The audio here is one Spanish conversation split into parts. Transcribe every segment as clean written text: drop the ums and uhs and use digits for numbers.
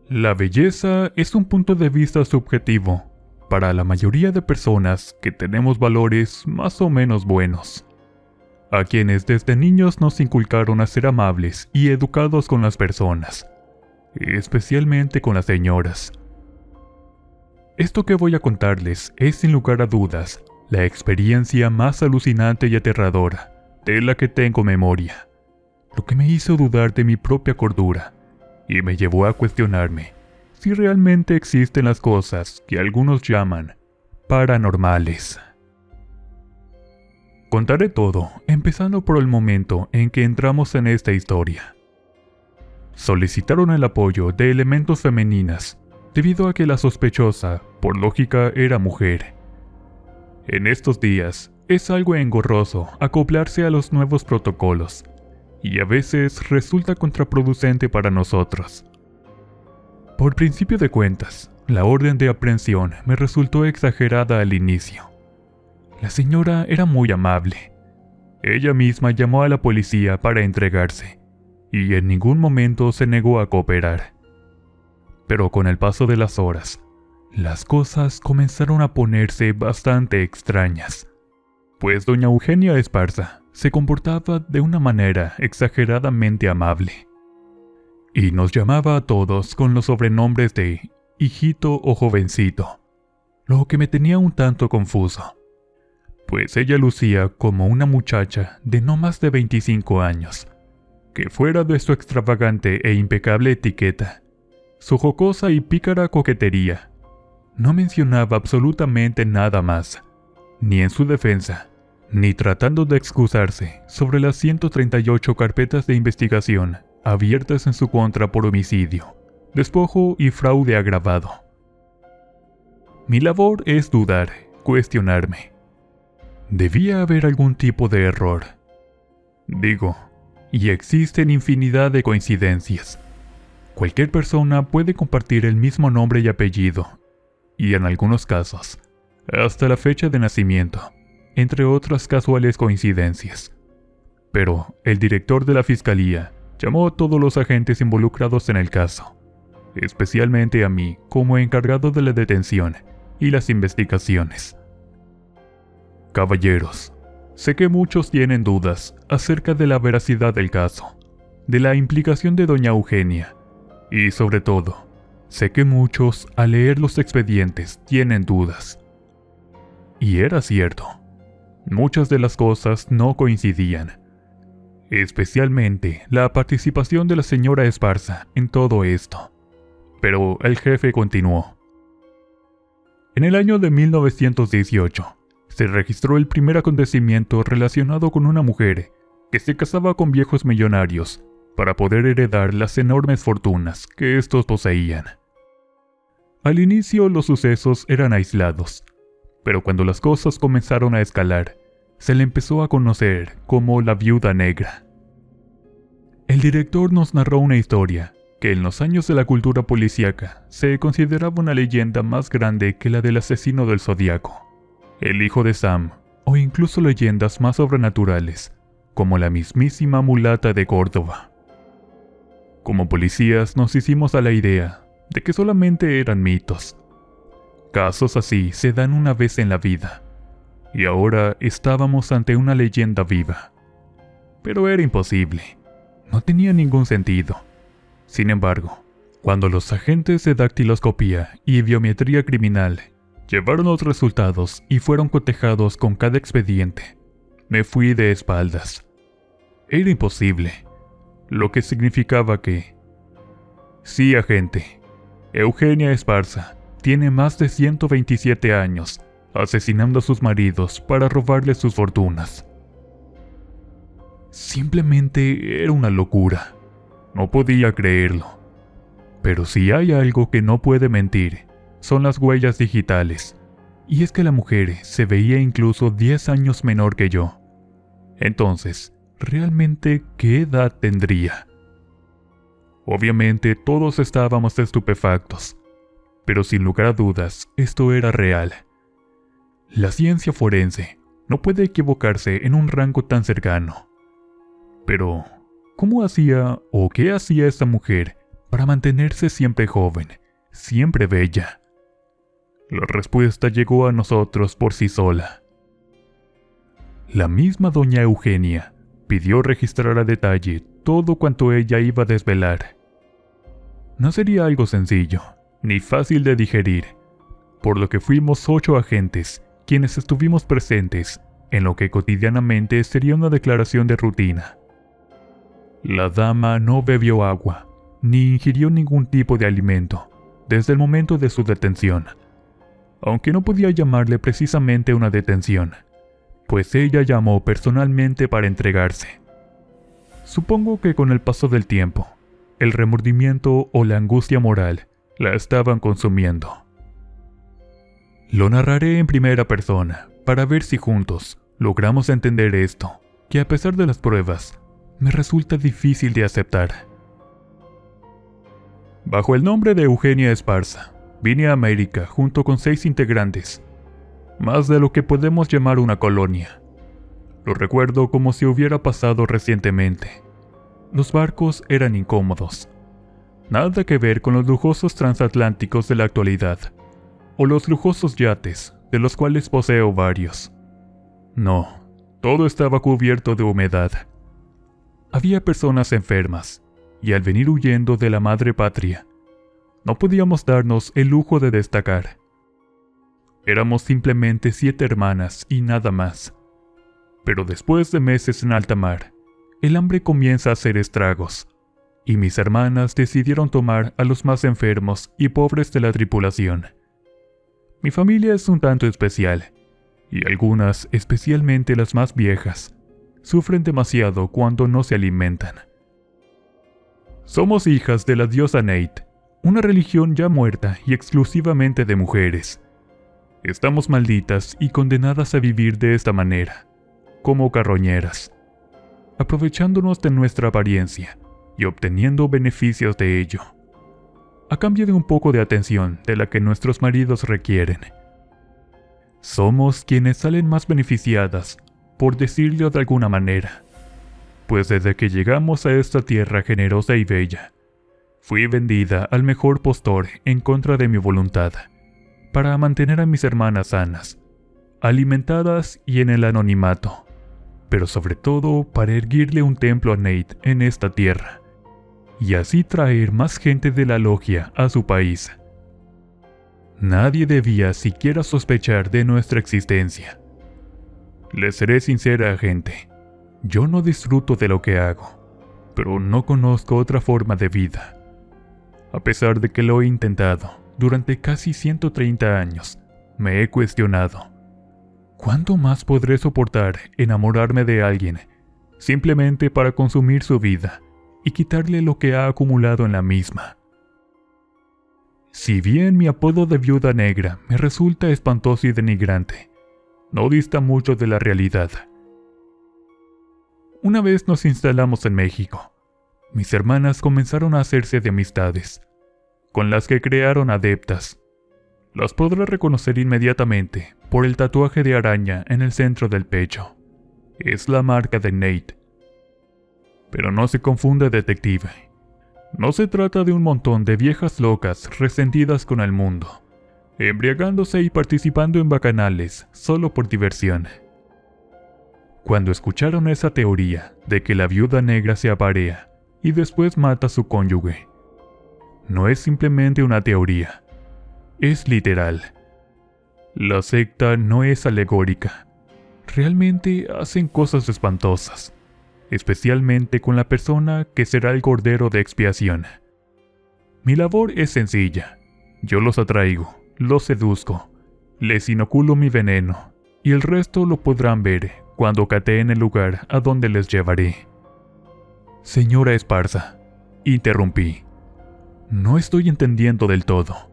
La belleza es un punto de vista subjetivo para la mayoría de personas que tenemos valores más o menos buenos, a quienes desde niños nos inculcaron a ser amables y educados con las personas, especialmente con las señoras. Esto que voy a contarles es sin lugar a dudas la experiencia más alucinante y aterradora de la que tengo memoria, lo que me hizo dudar de mi propia cordura y me llevó a cuestionarme si realmente existen las cosas que algunos llaman paranormales. Contaré todo, empezando por el momento en que entramos en esta historia. Solicitaron el apoyo de elementos femeninas, debido a que la sospechosa, por lógica, era mujer. En estos días, es algo engorroso acoplarse a los nuevos protocolos, y a veces resulta contraproducente para nosotros. Por principio de cuentas, la orden de aprehensión me resultó exagerada al inicio. La señora era muy amable. Ella misma llamó a la policía para entregarse, y en ningún momento se negó a cooperar. Pero con el paso de las horas, las cosas comenzaron a ponerse bastante extrañas, pues doña Eugenia Esparza se comportaba de una manera exageradamente amable, y nos llamaba a todos con los sobrenombres de hijito o jovencito, lo que me tenía un tanto confuso, pues ella lucía como una muchacha de no más de 25 años, que fuera de su extravagante e impecable etiqueta, su jocosa y pícara coquetería, no mencionaba absolutamente nada más, ni en su defensa, ni tratando de excusarse sobre las 138 carpetas de investigación abiertas en su contra por homicidio, despojo y fraude agravado. Mi labor es dudar, cuestionarme. Debía haber algún tipo de error. Digo, y existen infinidad de coincidencias. Cualquier persona puede compartir el mismo nombre y apellido, y en algunos casos, hasta la fecha de nacimiento, entre otras casuales coincidencias. Pero el director de la fiscalía llamó a todos los agentes involucrados en el caso, especialmente a mí como encargado de la detención y las investigaciones. Caballeros, sé que muchos tienen dudas acerca de la veracidad del caso, de la implicación de doña Eugenia, y sobre todo, sé que muchos al leer los expedientes tienen dudas. Y era cierto. Muchas de las cosas no coincidían, especialmente la participación de la señora Esparza en todo esto. Pero el jefe continuó. En el año de 1918, se registró el primer acontecimiento relacionado con una mujer que se casaba con viejos millonarios para poder heredar las enormes fortunas que estos poseían. Al inicio los sucesos eran aislados, pero cuando las cosas comenzaron a escalar, se le empezó a conocer como la Viuda Negra. El director nos narró una historia que en los años de la cultura policíaca se consideraba una leyenda más grande que la del asesino del Zodíaco, el hijo de Sam, o incluso leyendas más sobrenaturales, como la mismísima mulata de Córdoba. Como policías nos hicimos a la idea de que solamente eran mitos. Casos así se dan una vez en la vida, y ahora estábamos ante una leyenda viva. Pero era imposible, no tenía ningún sentido. Sin embargo, cuando los agentes de dactiloscopía y biometría criminal llevaron los resultados y fueron cotejados con cada expediente, me fui de espaldas. Era imposible, lo que significaba que... Sí, agente, Eugenia Esparza tiene más de 127 años asesinando a sus maridos para robarles sus fortunas. Simplemente era una locura. No podía creerlo. Pero si hay algo que no puede mentir, son las huellas digitales. Y es que la mujer se veía incluso 10 años menor que yo. Entonces, ¿realmente qué edad tendría? Obviamente todos estábamos estupefactos, pero sin lugar a dudas, esto era real. La ciencia forense no puede equivocarse en un rango tan cercano. Pero, ¿cómo hacía o qué hacía esta mujer para mantenerse siempre joven, siempre bella? La respuesta llegó a nosotros por sí sola. La misma doña Eugenia pidió registrar a detalle todo cuanto ella iba a desvelar. No sería algo sencillo, ni fácil de digerir, por lo que fuimos 8 agentes quienes estuvimos presentes en lo que cotidianamente sería una declaración de rutina. La dama no bebió agua, ni ingirió ningún tipo de alimento, desde el momento de su detención, aunque no podía llamarle precisamente una detención, pues ella llamó personalmente para entregarse. Supongo que con el paso del tiempo, el remordimiento o la angustia moral la estaban consumiendo. Lo narraré en primera persona, para ver si juntos logramos entender esto, que a pesar de las pruebas, me resulta difícil de aceptar. Bajo el nombre de Eugenia Esparza, vine a América junto con 6 integrantes, más de lo que podemos llamar una colonia. Lo recuerdo como si hubiera pasado recientemente. Los barcos eran incómodos. Nada que ver con los lujosos transatlánticos de la actualidad, o los lujosos yates, de los cuales poseo varios. No, todo estaba cubierto de humedad. Había personas enfermas, y al venir huyendo de la madre patria, no podíamos darnos el lujo de destacar. Éramos simplemente 7 hermanas y nada más. Pero después de meses en alta mar, el hambre comienza a hacer estragos, y mis hermanas decidieron tomar a los más enfermos y pobres de la tripulación. Mi familia es un tanto especial, y algunas, especialmente las más viejas, sufren demasiado cuando no se alimentan. Somos hijas de la diosa Neit, una religión ya muerta y exclusivamente de mujeres. Estamos malditas y condenadas a vivir de esta manera, como carroñeras, aprovechándonos de nuestra apariencia y obteniendo beneficios de ello, a cambio de un poco de atención de la que nuestros maridos requieren. Somos quienes salen más beneficiadas, por decirlo de alguna manera, pues desde que llegamos a esta tierra generosa y bella, fui vendida al mejor postor en contra de mi voluntad, para mantener a mis hermanas sanas, alimentadas y en el anonimato, pero sobre todo para erguirle un templo a Neit en esta tierra, y así traer más gente de la logia a su país. Nadie debía siquiera sospechar de nuestra existencia. Les seré sincera, gente, yo no disfruto de lo que hago, pero no conozco otra forma de vida. A pesar de que lo he intentado durante casi 130 años, me he cuestionado, ¿cuánto más podré soportar enamorarme de alguien simplemente para consumir su vida y quitarle lo que ha acumulado en la misma? Si bien mi apodo de viuda negra me resulta espantoso y denigrante, no dista mucho de la realidad. Una vez nos instalamos en México, mis hermanas comenzaron a hacerse de amistades, con las que crearon adeptas. Las podré reconocer inmediatamente por el tatuaje de araña en el centro del pecho. Es la marca de Neit. Pero no se confunda, detective. No se trata de un montón de viejas locas resentidas con el mundo, embriagándose y participando en bacanales solo por diversión. Cuando escucharon esa teoría de que la viuda negra se aparea y después mata a su cónyuge, no es simplemente una teoría, es literal. La secta no es alegórica. Realmente hacen cosas espantosas, especialmente con la persona que será el cordero de expiación. Mi labor es sencilla. Yo los atraigo, los seduzco, les inoculo mi veneno, y el resto lo podrán ver cuando cateen el lugar a donde les llevaré. Señora Esparza, interrumpí. No estoy entendiendo del todo.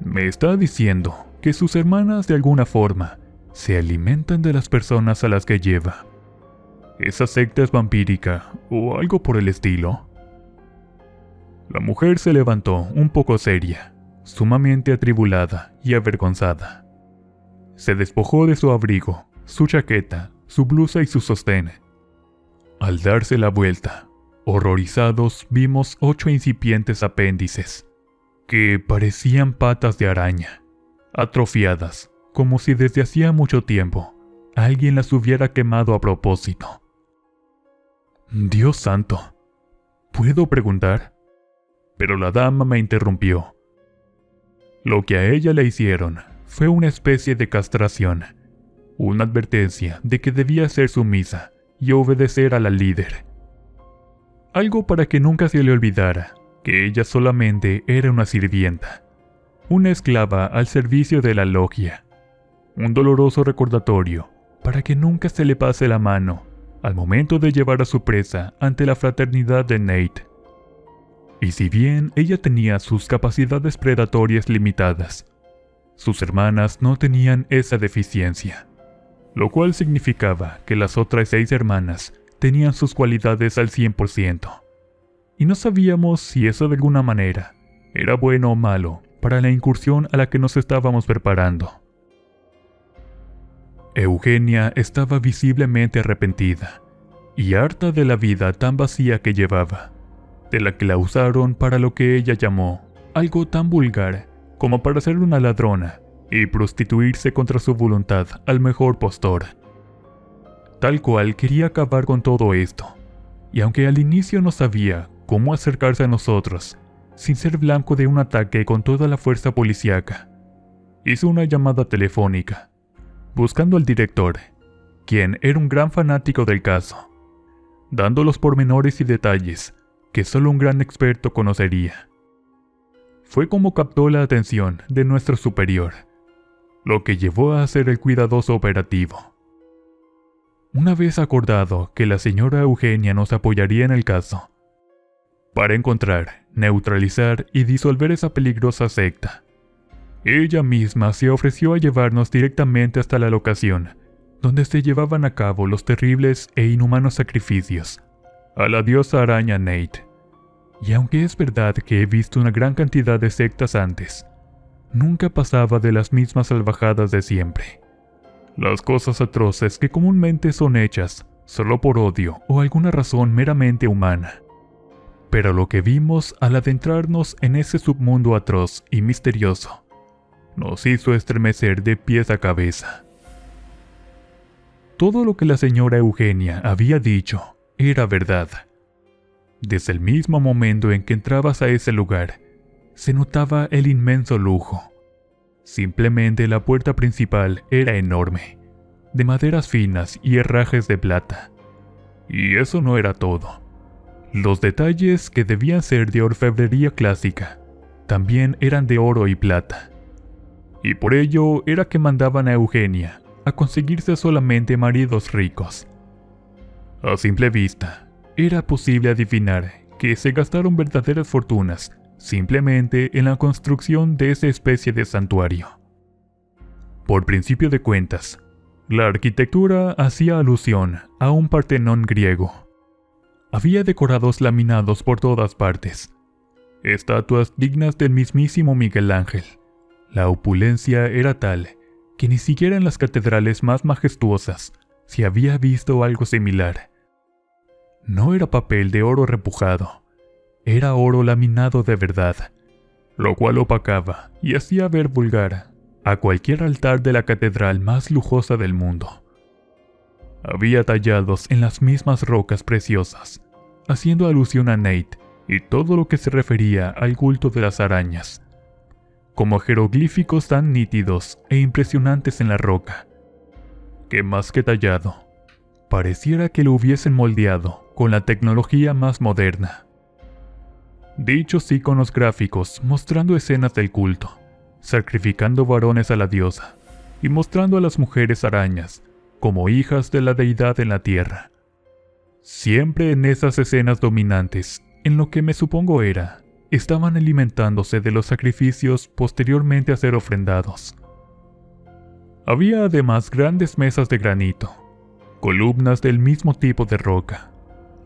Me está diciendo que sus hermanas de alguna forma se alimentan de las personas a las que lleva. ¿Esa secta es vampírica o algo por el estilo? La mujer se levantó un poco seria, sumamente atribulada y avergonzada. Se despojó de su abrigo, su chaqueta, su blusa y su sostén. Al darse la vuelta, Horrorizados vimos 8 incipientes apéndices, que parecían patas de araña, atrofiadas, como si desde hacía mucho tiempo alguien las hubiera quemado a propósito. Dios santo, ¿puedo preguntar? Pero la dama me interrumpió. Lo que a ella le hicieron fue una especie de castración, una advertencia de que debía ser sumisa y obedecer a la líder. Algo para que nunca se le olvidara que ella solamente era una sirvienta, una esclava al servicio de la logia. Un doloroso recordatorio para que nunca se le pase la mano al momento de llevar a su presa ante la fraternidad de Nate. Y si bien ella tenía sus capacidades predatorias limitadas, sus hermanas no tenían esa deficiencia, lo cual significaba que las otras 6 hermanas tenían sus cualidades al 100%. Y no sabíamos si eso de alguna manera era bueno o malo para la incursión a la que nos estábamos preparando. Eugenia estaba visiblemente arrepentida y harta de la vida tan vacía que llevaba, de la que la usaron para lo que ella llamó algo tan vulgar como para ser una ladrona y prostituirse contra su voluntad al mejor postor. Tal cual quería acabar con todo esto, y aunque al inicio no sabía cómo acercarse a nosotros sin ser blanco de un ataque con toda la fuerza policíaca, hizo una llamada telefónica, buscando al director, quien era un gran fanático del caso, dando los pormenores y detalles que solo un gran experto conocería. Fue como captó la atención de nuestro superior, lo que llevó a hacer el cuidadoso operativo. Una vez acordado que la señora Eugenia nos apoyaría en el caso, para encontrar, neutralizar y disolver esa peligrosa secta, ella misma se ofreció a llevarnos directamente hasta la locación donde se llevaban a cabo los terribles e inhumanos sacrificios a la diosa araña Nate. Y aunque es verdad que he visto una gran cantidad de sectas antes, nunca pasaba de las mismas salvajadas de siempre. Las cosas atroces que comúnmente son hechas solo por odio o alguna razón meramente humana. Pero lo que vimos al adentrarnos en ese submundo atroz y misterioso nos hizo estremecer de pies a cabeza. Todo lo que la señora Eugenia había dicho era verdad. Desde el mismo momento en que entrabas a ese lugar, se notaba el inmenso lujo. Simplemente la puerta principal era enorme, de maderas finas y herrajes de plata. Y eso no era todo. Los detalles, que debían ser de orfebrería clásica, también eran de oro y plata. Y por ello era que mandaban a Eugenia a conseguirse solamente maridos ricos. A simple vista, era posible adivinar que se gastaron verdaderas fortunas simplemente en la construcción de esa especie de santuario. Por principio de cuentas, la arquitectura hacía alusión a un Partenón griego. Había decorados laminados por todas partes, estatuas dignas del mismísimo Miguel Ángel. La opulencia era tal que ni siquiera en las catedrales más majestuosas se había visto algo similar. No era papel de oro repujado, era oro laminado de verdad, lo cual opacaba y hacía ver vulgar a cualquier altar de la catedral más lujosa del mundo. Había tallados en las mismas rocas preciosas, haciendo alusión a Nate y todo lo que se refería al culto de las arañas, como jeroglíficos tan nítidos e impresionantes en la roca, que más que tallado, pareciera que lo hubiesen moldeado con la tecnología más moderna. Dichos iconos gráficos mostrando escenas del culto, sacrificando varones a la diosa y mostrando a las mujeres arañas como hijas de la deidad en la tierra. Siempre en esas escenas dominantes, en lo que me supongo estaban alimentándose de los sacrificios posteriormente a ser ofrendados. Había además grandes mesas de granito, columnas del mismo tipo de roca,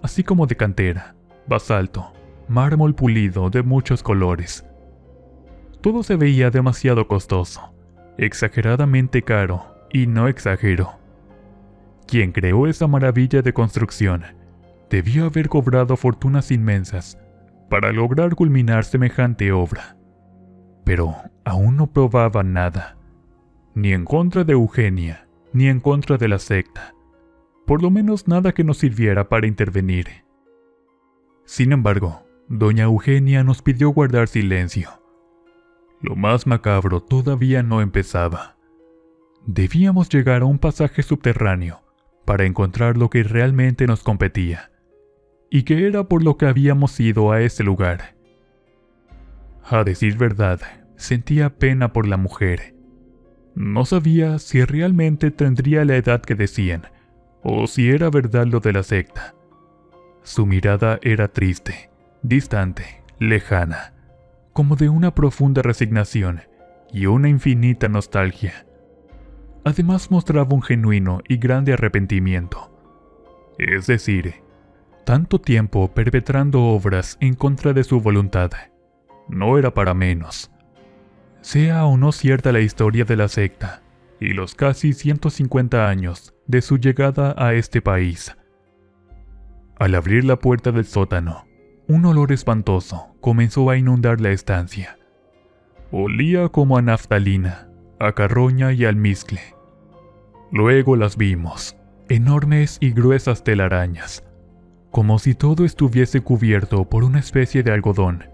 así como de cantera, basalto, mármol pulido de muchos colores. Todo se veía demasiado costoso, exageradamente caro, y no exagero. Quien creó esa maravilla de construcción debió haber cobrado fortunas inmensas para lograr culminar semejante obra. Pero aún no probaba nada, ni en contra de Eugenia, ni en contra de la secta, por lo menos nada que nos sirviera para intervenir. Sin embargo, doña Eugenia nos pidió guardar silencio. Lo más macabro todavía no empezaba. Debíamos llegar a un pasaje subterráneo para encontrar lo que realmente nos competía, y que era por lo que habíamos ido a ese lugar. A decir verdad, sentía pena por la mujer. No sabía si realmente tendría la edad que decían, o si era verdad lo de la secta. Su mirada era triste, distante, lejana, como de una profunda resignación y una infinita nostalgia. Además mostraba un genuino y grande arrepentimiento. Es decir, tanto tiempo perpetrando obras en contra de su voluntad. No era para menos. Sea o no cierta la historia de la secta y los casi 150 años de su llegada a este país. Al abrir la puerta del sótano, un olor espantoso comenzó a inundar la estancia. Olía como a naftalina, a carroña y almizcle. Luego las vimos, enormes y gruesas telarañas, como si todo estuviese cubierto por una especie de algodón,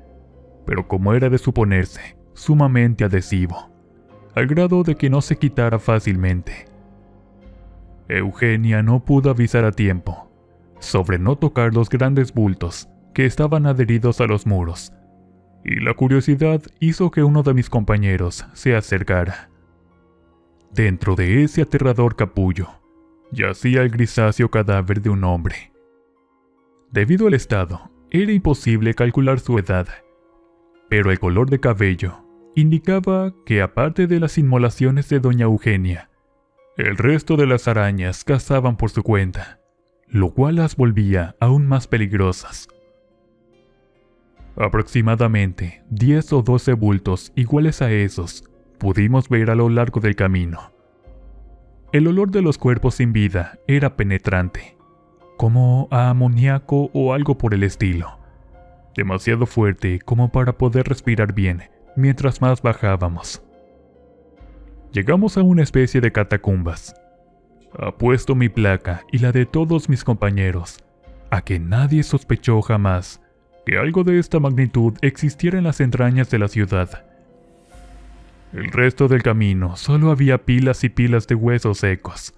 pero como era de suponerse, sumamente adhesivo, al grado de que no se quitara fácilmente. Eugenia no pudo avisar a tiempo sobre no tocar los grandes bultos que estaban adheridos a los muros, y la curiosidad hizo que uno de mis compañeros se acercara. Dentro de ese aterrador capullo yacía el grisáceo cadáver de un hombre. Debido al estado, era imposible calcular su edad, pero el color de cabello indicaba que, aparte de las inmolaciones de doña Eugenia, el resto de las arañas cazaban por su cuenta, lo cual las volvía aún más peligrosas. Aproximadamente 10 o 12 bultos iguales a esos pudimos ver a lo largo del camino. El olor de los cuerpos sin vida era penetrante, como a amoníaco o algo por el estilo, demasiado fuerte como para poder respirar bien mientras más bajábamos. Llegamos a una especie de catacumbas. Apuesto mi placa y la de todos mis compañeros a que nadie sospechó jamás que algo de esta magnitud existiera en las entrañas de la ciudad. El resto del camino solo había pilas y pilas de huesos secos,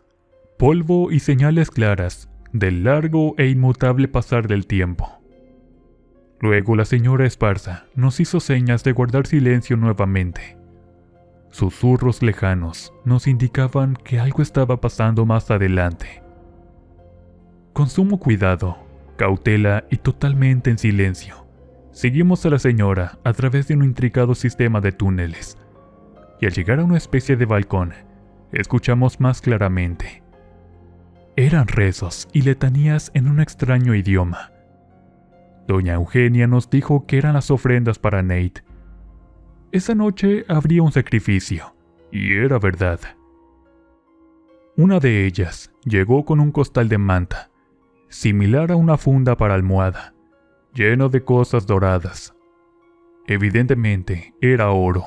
polvo y señales claras del largo e inmutable pasar del tiempo. Luego la señora Esparza nos hizo señas de guardar silencio nuevamente. Susurros lejanos nos indicaban que algo estaba pasando más adelante. Con sumo cuidado, cautela y totalmente en silencio, seguimos a la señora a través de un intricado sistema de túneles, y al llegar a una especie de balcón, escuchamos más claramente. Eran rezos y letanías en un extraño idioma. Doña Eugenia nos dijo que eran las ofrendas para Nate. Esa noche habría un sacrificio, y era verdad. Una de ellas llegó con un costal de manta, similar a una funda para almohada, lleno de cosas doradas. Evidentemente era oro.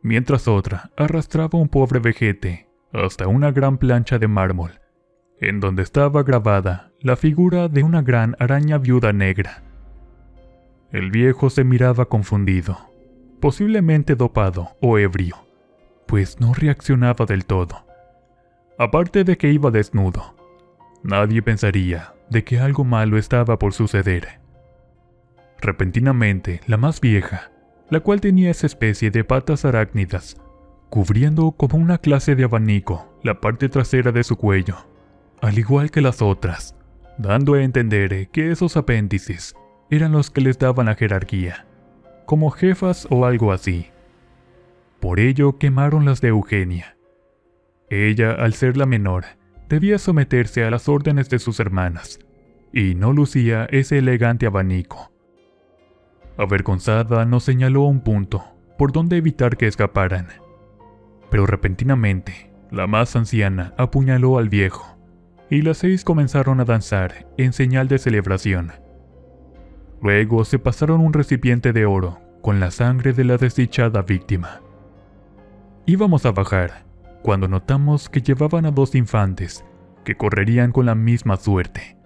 Mientras otra arrastraba un pobre vejete hasta una gran plancha de mármol, en donde estaba grabada la figura de una gran araña viuda negra. El viejo se miraba confundido, posiblemente dopado o ebrio, pues no reaccionaba del todo. Aparte de que iba desnudo, nadie pensaría de que algo malo estaba por suceder. Repentinamente, la más vieja, la cual tenía esa especie de patas arácnidas, cubriendo como una clase de abanico la parte trasera de su cuello, al igual que las otras, dando a entender que esos apéndices eran los que les daban la jerarquía, como jefas o algo así. Por ello quemaron las de Eugenia. Ella, al ser la menor, debía someterse a las órdenes de sus hermanas, y no lucía ese elegante abanico. Avergonzada nos señaló un punto por donde evitar que escaparan. Pero repentinamente, la más anciana apuñaló al viejo, y las 6 comenzaron a danzar en señal de celebración. Luego se pasaron un recipiente de oro con la sangre de la desdichada víctima. Íbamos a bajar, cuando notamos que llevaban a 2 infantes que correrían con la misma suerte.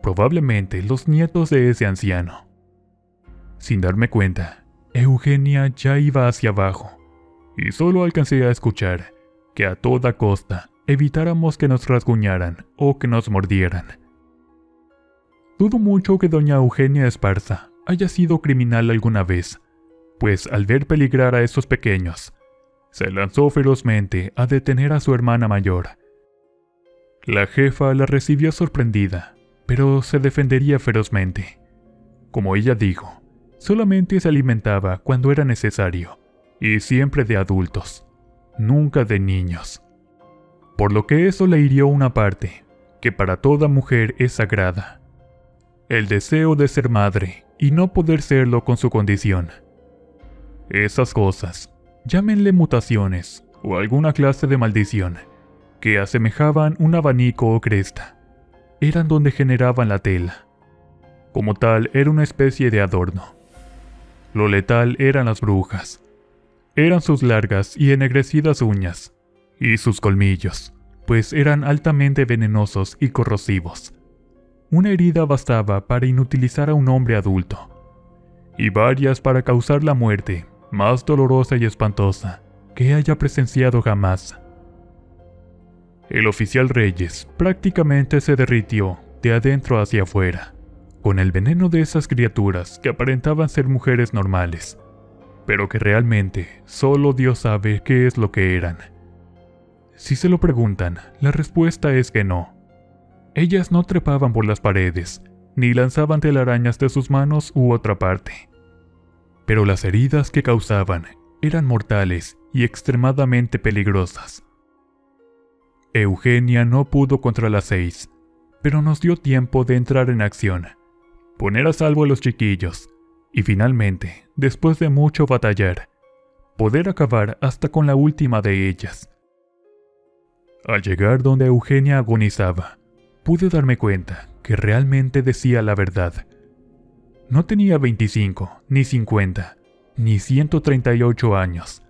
Probablemente los nietos de ese anciano. Sin darme cuenta, Eugenia ya iba hacia abajo, y solo alcancé a escuchar que a toda costa evitáramos que nos rasguñaran o que nos mordieran. Dudo mucho que doña Eugenia Esparza haya sido criminal alguna vez, pues al ver peligrar a esos pequeños, se lanzó ferozmente a detener a su hermana mayor. La jefa la recibió sorprendida, pero se defendería ferozmente. Como ella dijo, solamente se alimentaba cuando era necesario, y siempre de adultos, nunca de niños. Por lo que eso le hirió una parte, que para toda mujer es sagrada: el deseo de ser madre y no poder serlo con su condición. Esas cosas, llámenle mutaciones o alguna clase de maldición, que asemejaban un abanico o cresta, eran donde generaban la tela. Como tal, era una especie de adorno. Lo letal eran las brujas. Eran sus largas y ennegrecidas uñas, y sus colmillos, pues eran altamente venenosos y corrosivos. Una herida bastaba para inutilizar a un hombre adulto, y varias para causar la muerte más dolorosa y espantosa que haya presenciado jamás. El oficial Reyes prácticamente se derritió de adentro hacia afuera, con el veneno de esas criaturas que aparentaban ser mujeres normales, pero que realmente solo Dios sabe qué es lo que eran. Si se lo preguntan, la respuesta es que no. Ellas no trepaban por las paredes, ni lanzaban telarañas de sus manos u otra parte. Pero las heridas que causaban eran mortales y extremadamente peligrosas. Eugenia no pudo contra las 6, pero nos dio tiempo de entrar en acción, poner a salvo a los chiquillos, y finalmente, después de mucho batallar, poder acabar hasta con la última de ellas. Al llegar donde Eugenia agonizaba, pude darme cuenta que realmente decía la verdad. No tenía 25, ni 50, ni 138 años.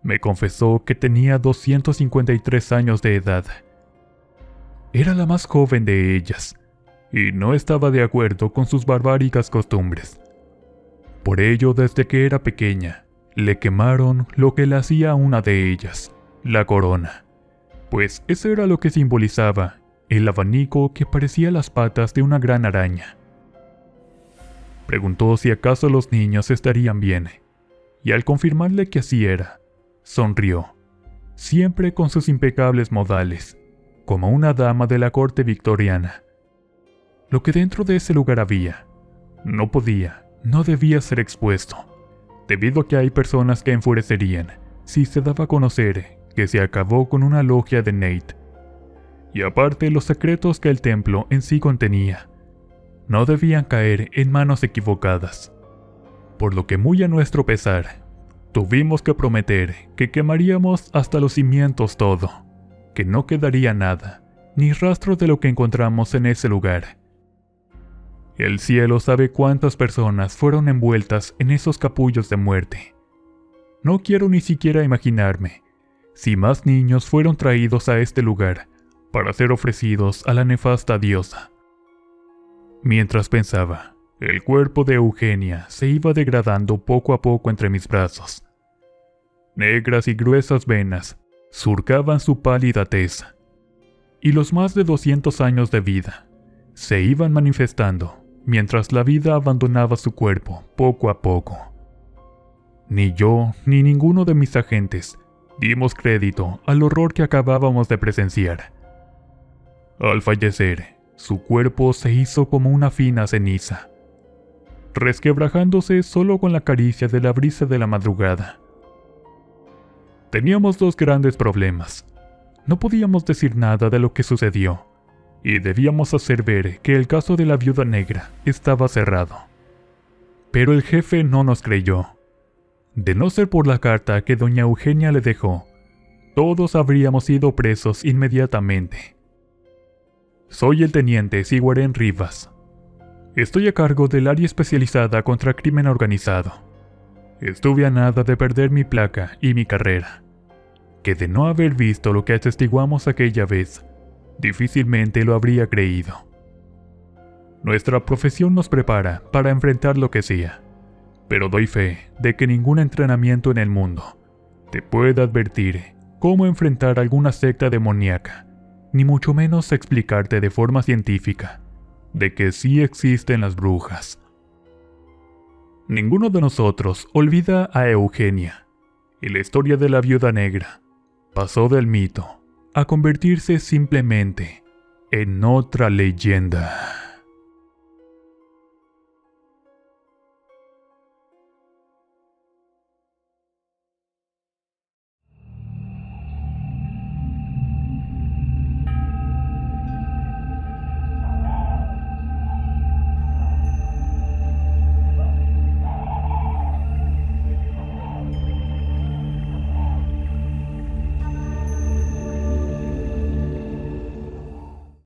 Me confesó que tenía 253 años de edad. Era la más joven de ellas, y no estaba de acuerdo con sus barbáricas costumbres. Por ello, desde que era pequeña, le quemaron lo que le hacía a una de ellas, la corona, pues eso era lo que simbolizaba el abanico que parecía las patas de una gran araña. Preguntó si acaso los niños estarían bien, y al confirmarle que así era, sonrió, siempre con sus impecables modales, como una dama de la corte victoriana. Lo que dentro de ese lugar había, no debía ser expuesto, debido a que hay personas que enfurecerían si se daba a conocer que se acabó con una logia de Nate. Y aparte, los secretos que el templo en sí contenía no debían caer en manos equivocadas, por lo que muy a nuestro pesar, tuvimos que prometer que quemaríamos hasta los cimientos todo, que no quedaría nada, ni rastro de lo que encontramos en ese lugar. El cielo sabe cuántas personas fueron envueltas en esos capullos de muerte. No quiero ni siquiera imaginarme si más niños fueron traídos a este lugar para ser ofrecidos a la nefasta diosa. Mientras pensaba, el cuerpo de Eugenia se iba degradando poco a poco entre mis brazos. Negras y gruesas venas surcaban su pálida tez, y los más de 200 años de vida se iban manifestando mientras la vida abandonaba su cuerpo poco a poco. Ni yo ni ninguno de mis agentes dimos crédito al horror que acabábamos de presenciar. Al fallecer, su cuerpo se hizo como una fina ceniza, resquebrajándose solo con la caricia de la brisa de la madrugada. Teníamos 2 grandes problemas. No podíamos decir nada de lo que sucedió, y debíamos hacer ver que el caso de la viuda negra estaba cerrado. Pero el jefe no nos creyó. De no ser por la carta que doña Eugenia le dejó, todos habríamos sido presos inmediatamente. Soy el teniente Sigüaren Rivas. Estoy a cargo del área especializada contra crimen organizado. Estuve a nada de perder mi placa y mi carrera, que de no haber visto lo que atestiguamos aquella vez, difícilmente lo habría creído. Nuestra profesión nos prepara para enfrentar lo que sea, pero doy fe de que ningún entrenamiento en el mundo te puede advertir cómo enfrentar alguna secta demoníaca, ni mucho menos explicarte de forma científica de que sí existen las brujas. Ninguno de nosotros olvida a Eugenia, y la historia de la viuda negra pasó del mito a convertirse simplemente en otra leyenda.